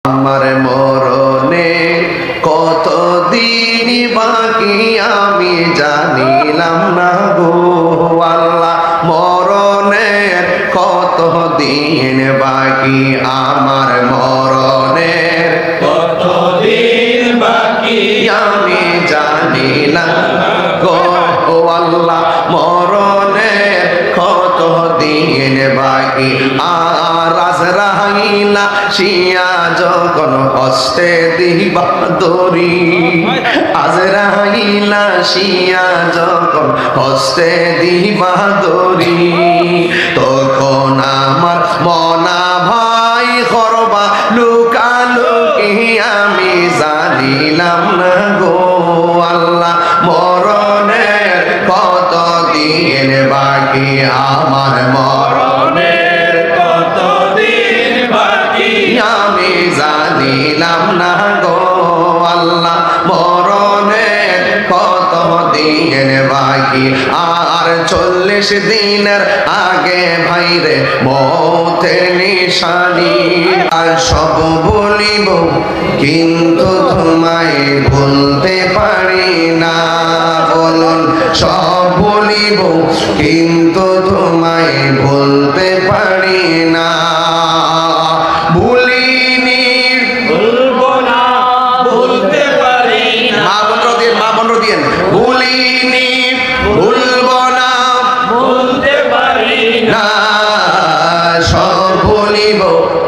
আমার মরণে কতদিন বাকি আমি জানিলাম না গো আল্লাহ, মরণের কতদিন বাকি, আমার মরণের কতদিন বাকি আমি জানিলাম গো আল্লাহ, মরণের কতদিন বাকি। আর আজরাইলা শিয়া যখন হস্তে দিবা দড়ি, আজরাইলা শিয়া যখন হস্তে দিবা দড়ি, তখন আমার মনা ভাই করবা লুকালুকি আমি জানিলাম না গো আল্লাহ, মরণের কতদিন বাকি, আমার মরণের কতদিন বাকি আমি জানিলাম না গো আল্লাহ, মরণের কতদিন বাকি। আর 40 দিনের আগে ভাইরে মৌতের নিশানি, আর সব বলিব কিন্তু তোমায় ভুলতে পারি না, বলুন সব বলিব কিন্তু তোমায় ভুলতে পারি না, ভুলিনি ভুলবো না ভুলতে পারি না, মা বন্ধ দিয়ে ভুলিনি ভুলবো না ভুলতে পারি না, না, সব ভুলিব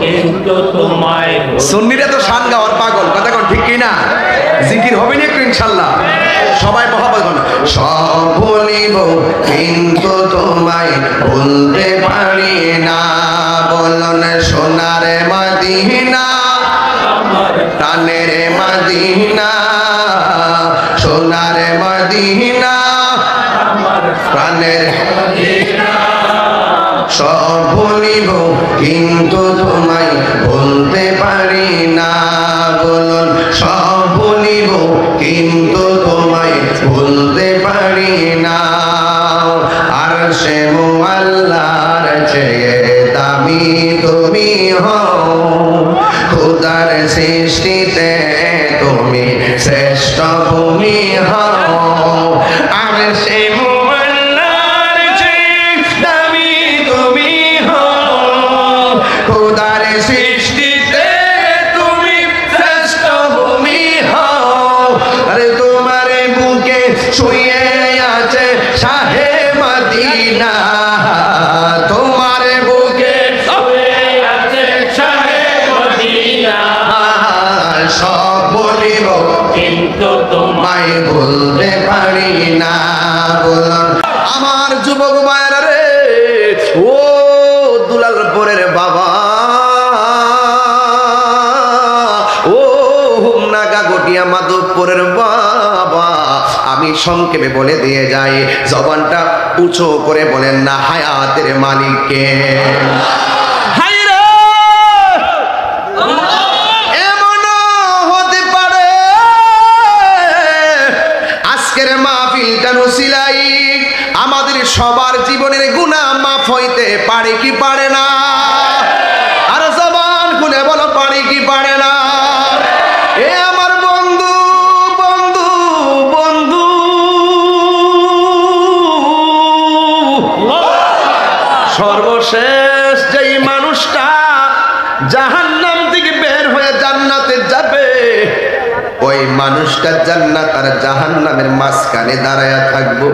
কিন্তু তোমায় সুন্নিরা তো শান গাওয়ার পাগল, কথা কোন ঠিক কি না? জিকির হবে না একটু ইনশাআল্লাহ, সবাই মহব্বত করুন। সব ভুলিব কিন্তু তোমায় ভুলতে পারি না, বলুন সোনার মদিনা আমার প্রাণের মদিনা, সোনার মদিনা আমার প্রাণের, মদিনা, সব ভুলিব কিন্তু তোমায় ভুলতে পারি না, বলুন সব ভুলিব কিন্তু তোমায় ভুলতে পারি না। আর সে মুআল্লার চেয়ে দামি তুমি হও, খোদার সৃষ্টিতে তুমি শ্রেষ্ঠ ভূমি হও, আর সে মুআল্লার চেয়ে দামি তুমি হও, খোদার সৃষ্টিতে তুমি শ্রেষ্ঠ ভূমি হও। আরে তোমার বুকে শুয়ে আছে শাহে মদিনা, তোমার বুকে শুয়ে আছে শাহে মদিনা, সব বলিব কিন্তু তোমায় মাই বলতে পারি না, বলুন আমার যুবক মায়েরা রে, ও দুলালপুরের বাবা, ও হুমনাগা গটিয়া মাধবপুরের বাবা, আমি সংক্ষেপে বলে দিয়ে যাই, জবানটা উঁচু করে বলেন না হায়াতের মালিককে। এমনও হতে পারে আজকের মাহফিলটা নসিলাই আমাদের সবার জীবনের গুনাহ মাফ হইতে পারে কি পারে না? আর জবান খুলে বলো পারে কি পারে না? এ আমার বন্ধু বন্ধু বন্ধু, সর্বশেষ যেই মানুষটা জাহান্নাম থেকে বের হয়ে জান্নাতে যাবে, ওই মানুষটা জান্নাত আর জাহান্নামের মাঝখানে দাঁড়ায়া থাকবো।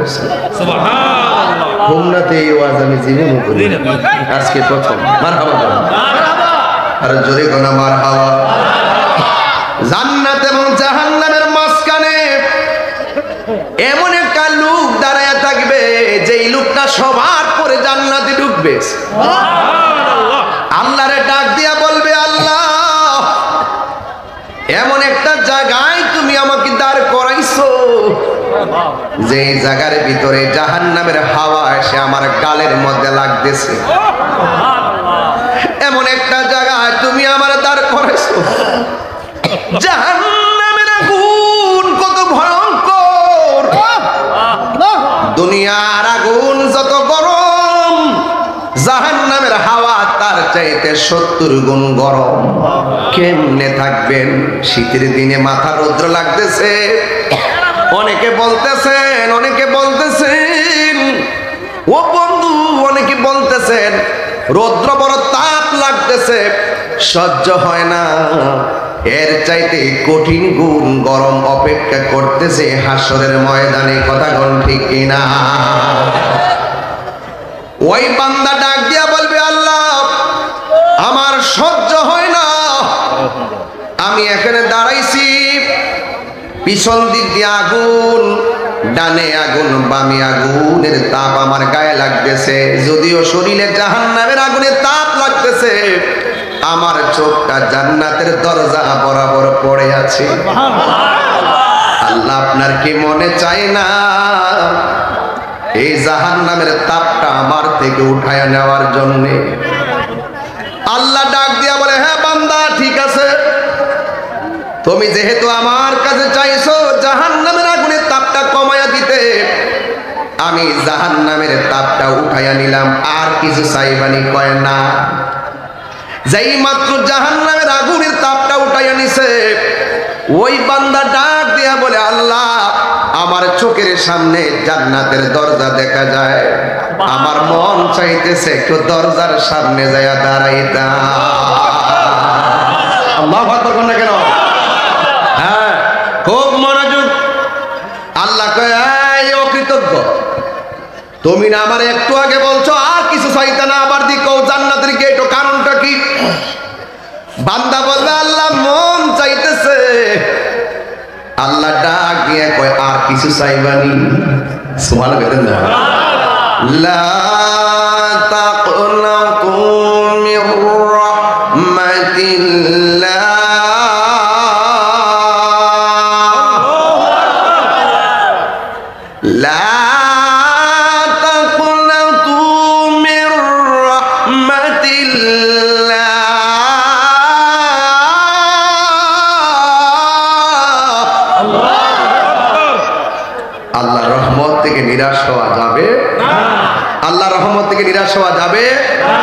সুবহানাল্লাহ, হোমনাতে এই ওয়াজ আমি জীবনে করি আজকে প্রথম। মারহাবা বলো, আর জোরে কোনা মারহাবা। জান্নাত এবং জাহান্নামের মাঝখানে এমন একটা লোক দাঁড়ায়া থাকবে, যেই লোকটা সবার পরে জান্নাতে ঢুকবে। আল্লাহরে ডাক দিয়া বলবে, আল্লাহ এমন একটা জায়গায় তুমি আমাকে দাঁড় করাইছো, যে জায়গার ভিতরে জাহান্নামের হাওয়া এসে আমার গালের মধ্যে লাগতেছে, এমন একটা জায়গায় তুমি আমার দাঁড় করাইছো, জাহান্নামের আগুন কত ভয়ঙ্কর, দুনিয়ার আগুন যত গরম, জাহান্নামের হাওয়া তার চাইতে 70 গুণ গরম। কেমনে থাকবেন? শীতের দিনে মাথা রৌদ্র লাগতেছে। অনেকে বলতেছেন ও বন্ধু, অনেকে বলতেছেন রৌদ্র বড় তাপ লাগতেছে, সহ্য হয় না। এর চাইতে কঠিন গুণ গরম অপেক্ষা করতেছে হাসরের ময়দানে। কথা কোন ঠিক কিনা? ওই বান্দা ডাক দিয়া বলবে, আল্লাহ আমার সহ্য হয় না, আমি এখানে দাঁড়াইছি, পিছন দিক দিয়ে আগুন, ডানে আগুন বামে আগুনের তাপ আমার গায়ে লাগতেছে। যদিও শরীরে জাহান্নামের আগুনের তাপ লাগতেছে, আমার চোখটা জান্নাতের দরজা বরাবর পড়ে আছে। আল্লাহ আপনার কি মনে চায় না এই জাহান্নামের তাপটা আমার থেকে উঠায় নেওয়ার জন্য? আল্লাহ ডাক দিয়া বলে, হ্যাঁ বান্দা, ঠিক আছে, তুমি যেহেতু আমার কাছে চাইছো জাহান্নামের আগুনের তাপটা কমায়া দিতে, আমি জাহান্নামের তাপটা উঠাইয়া নিলাম, আর কিছু চাইবানি? কয় না। যেই মাত্র জাহান্নামের আগুনের তাপটা উঠাইয়া নিছে, ওই বান্দা ডাক দিয়া বলে, আল্লাহ আমার চোখের সামনে জান্নাতের দরজা দেখা যায়, আমার মন চাইতেছে একটু দরজার সামনে যাইয়া দাঁড়াইতাম। আল্লাহু আকবার বলেন না কেন? হ্যাঁ, খুব মনোযোগ। আল্লাহ কয়, এই অকৃতজ্ঞ, তুমি না আমার একটু আগে বলছো আর কিছু চাইতে না, আবার দিকো জান্নাতের গেট, কারণটা কি? বান্দা বলবে, আল্লাহ মন চাইতেছে। আল্লাহ ডাক দিয়ে কয়, আর কিছু চাইবানি? সুবহানাল্লাহ বলেন না? লা তাকনাতু মির রাহমাতিল্লাহ, লা তাকনাতু মির রাহমাতিল্লাহ, আল্লাহর রহমত থেকে নিরাশ হওয়া যাবে না। আল্লাহর রহমত থেকে নিরাশ হওয়া যাবে না।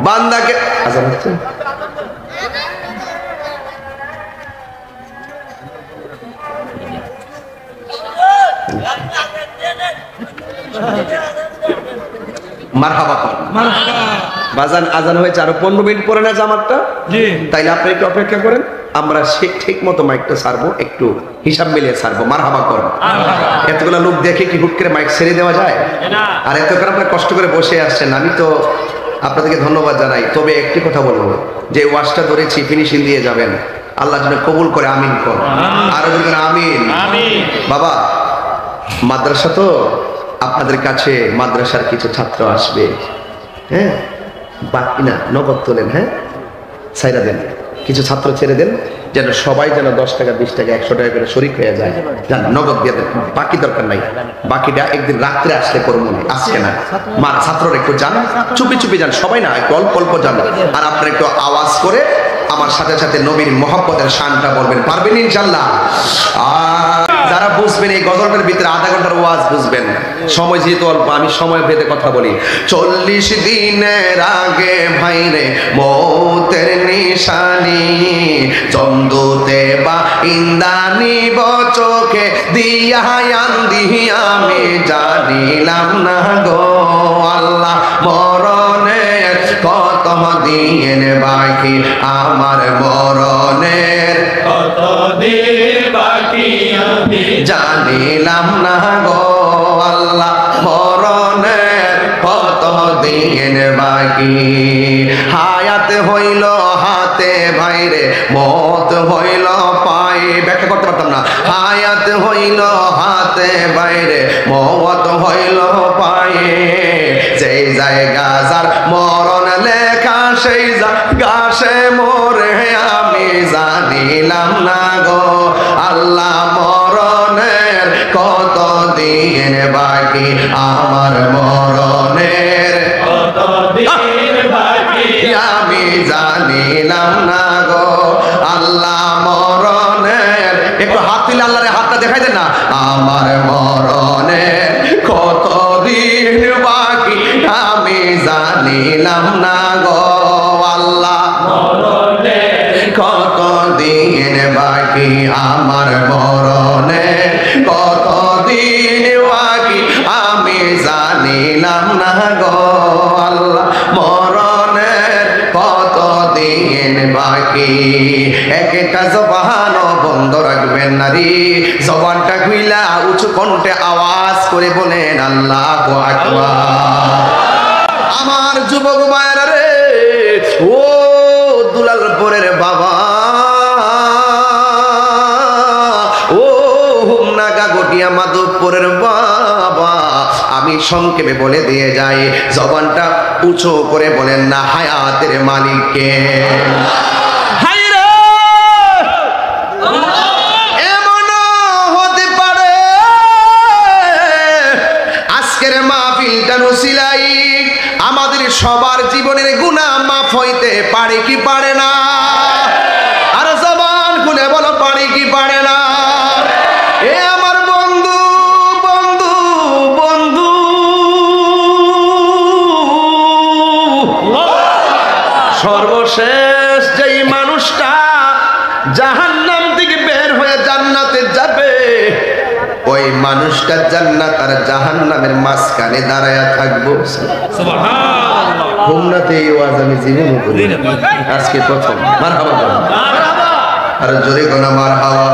বান্দাকে আজান হচ্ছে, মারহাবা কর। বাজান আজান হয়েছে, আরো 15 মিনিট পরে না জামাতটা, তাইলে আপনি একটু অপেক্ষা করেন, আমরা ঠিক মতো মাইকটা ছাড়বো, একটু হিসাব মিলিয়ে ছাড়বো। মারহাবা কর। এতগুলো লোক দেখে কি হুট করে মাইক ছেড়ে দেওয়া যায়? আর এত করে আপনারা কষ্ট করে বসে আসছেন, আমি তো আপনাদেরকে ধন্যবাদ জানাই। তবে একটি কথা বলবো, যে ওয়াজটা ধরেছি ফিনিশিং দিয়ে যাবেন, আল্লাহ যেন কবুল করে, আমিন কর। আরো বলবেন আমিন। বাবা, মাদ্রাসা তো, আপনাদের কাছে মাদ্রাসার কিছু ছাত্র আসবে, হ্যাঁ, বাকি না নগদ তোলেন, হ্যাঁ, ছাইরা দেন, কিছু ছাত্র ছেড়ে দেন, যেন সবাই যেন 10 টাকা 20 টাকা 100 টাকা করে শরিক হয়ে যায়, জান, নগদ দিয়ে দেন, বাকি দরকার নাই। বাকিটা একদিন রাত্রে আসলে করবো, আজকে না। মা ছাত্ররা একটু যান, চুপি চুপি যান, সবাই না, একটু অল্প অল্প যান। আর আপনারা একটু আওয়াজ করে আমার সাথে সাথে নবীর মহব্বতের শানটা বলবেন, পারবেন ইনশাআল্লাহ? যারা বুঝবেন এই গজলের ভিতরে আধা ঘন্টার ওয়াজ বুঝবেন, সময় যেহেতু অল্প, আমি সময় ভেদে কথা বলি। 40 দিনের আগে ভাইরে মৌতের নিশানি, চন্দুতে বা ইন্দানি বচকে দিয়া আন্দি, আমি জানিলাম না গো আল্লাহ মরণের কত দিন বাকি, আমার মরণের কত দিন বাকি, আমি জানিলাম না গো আল্লাহ মরণের কত দিন বাকি। হায়াত হইল হাতে ভাইরে, মত হইল পায়ে, ব্যাখ্যা করতে পারতাম না। হায়াত হইল হাতে বাইরে, মত হইল পায়ে, যেই জায়গা যার মরণ লেখা সেই গাছে মোরে আমি জানিলাম না গো আল্লাহ মরণের কত দিন বাকি, আমার মরণের কত দিন বাকি, আমি জানিলাম না গো আল্লাহ মরণের। একটু হাত তুলে আল্লাহরে হাতটা দেখাই দেন না, আমার মরণের কত দিন বাকি, আমি জানিলাম না গো আল্লাহ কতদিন বাকি আমার মরণে কতদিন বাকি আমি জানিলাম না গো আল্লাহ মরণের কতদিন বাকি একটা জবানও বন্ধ রাখবেন না রে জবানটা খুইলা উঁচু কণ্ঠে আওয়াজ করে বলেন আল্লাহু আকবার আমার যুবক ভাইরা রে ও দুলালপুরের বাবা ও হুমনাগা গটিয়া মাধবপুরের বাবা আমি সংক্ষেপে বলে দিয়ে যাই জবানটা উঁচু করে বলেন না হায়াতের মালিককে আমাদের সবার জীবনের গুনাহ মাফ হইতে পারে কি পারে না আর জবান খুলে বলো পারে কি পারে না এ আমার বন্ধু বন্ধু বন্ধু সর্বশেষ যেই মানুষটা জাহান্নাম থেকে বের হয়ে জান্নাতে যাবে ওই মানুষটা জান্নাত আর জাহান্নামের মাঝখানে দাঁড়ায়া থাকবো সুবহানাল্লাহ হুমনাতে এই ওয়াজ আমি জীবনে করি আজকে প্রথম মারহাবা আর জোরে কোনা মারহাবা